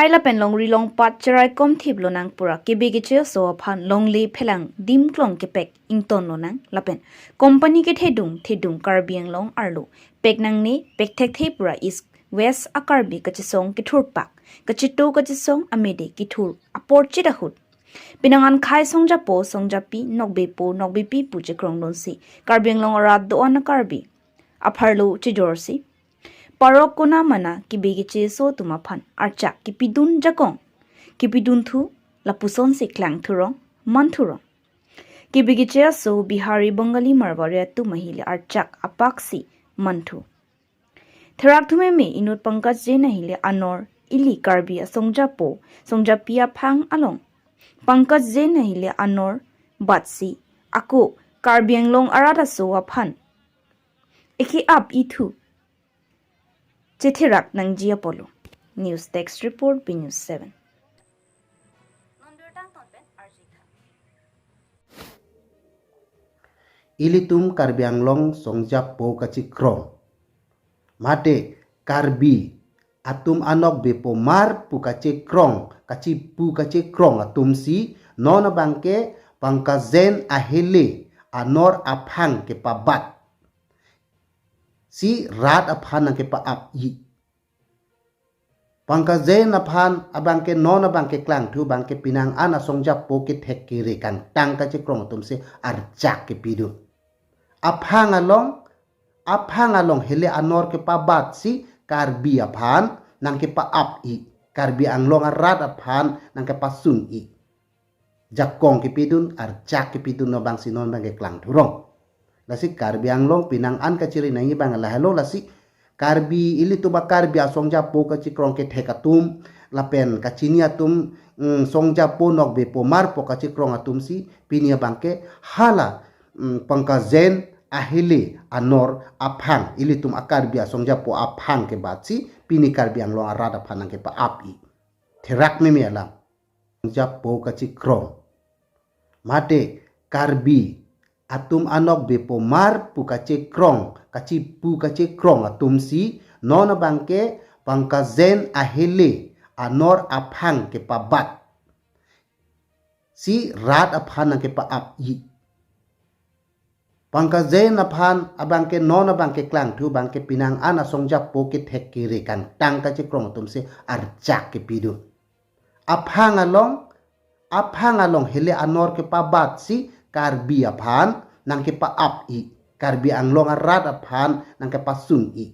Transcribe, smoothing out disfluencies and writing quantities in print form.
khai la pen long ri long pat charai kom thip lo nang pura ke be ge che so phan long le phelang dim klong ke pek ing ton lo nang la pen company ke thedung karbiang long arlo pek nang ni pek thek the pura is west akarbi ka chi song ki thur pak ka chi to ka chi song amede ki thur apor chi da hut pinangan khai songja po songja pi nokbe pi pu che krong lon si karbiang long rat do an karbi apharlo chi jor si parok kona mana ki begi che so tuma phan archa ki pidun jakong ki pidun thu lapuson se klang thurong man thurong ki begi che so bihari bengali marware tu mahile archak apaksi manthu therak thume me inut pankaj je nahile anor ili karbi songja pia phang along pankaj je nahile anor batsi ako karbiang long arata so aphan eki up ithu Chithirak Nangjia Polo. News Text Report B News 7. Ilitum Karbianglong Songjap Po Kachi Krong. Mate Karbi atum anok bepo mar pu kachi krong kachi pu kachi krong atum si nona bangke pangkazen ahele anor aphang ke pabat. Si rat aphan ke pa ap yi pangkazen aphan abangke non abangke klang thu bangke pinang ana songjap po ke thek kiri kan tang ka che krong tum se arjak ke pidu aphang along hele anor ke pabat si karbi aphan nang ke pa ap i karbi anglong rat aphan nang ke pasun i jakong ke pidun arjak ke pidun no bang sinon bangke klang thurong lasi karbi anglong pinang an kaciri nangi bang lahalo lasi karbi ili tu ba karbi asongja po kaci krong ke thekatum lapen kacini atum songja po nok be po mar po kaci krong atum si pinia bangke hala pangkazen ahile anor aphang ili tum akarbi asongja po aphang ke batsi pini karbi anglong arada phanang ke pa api therak me alam songja po kaci krong mate karbi atum anok bepo mar pu kache krong kachi pu kache krong atum si nona bangke pangkazen ahele anor aphang ke pabat si rat aphan ke pa ap yi pangkazen aphan abangke nona bangke klang thu bangke pinang ana songja po ke thek kiri kan tang kache krong atum se arjak ke pidu aphang along hele anor ke pabat si karbi aphan nang ke pa ap i karbi anglong arat aphan nang ke pasun i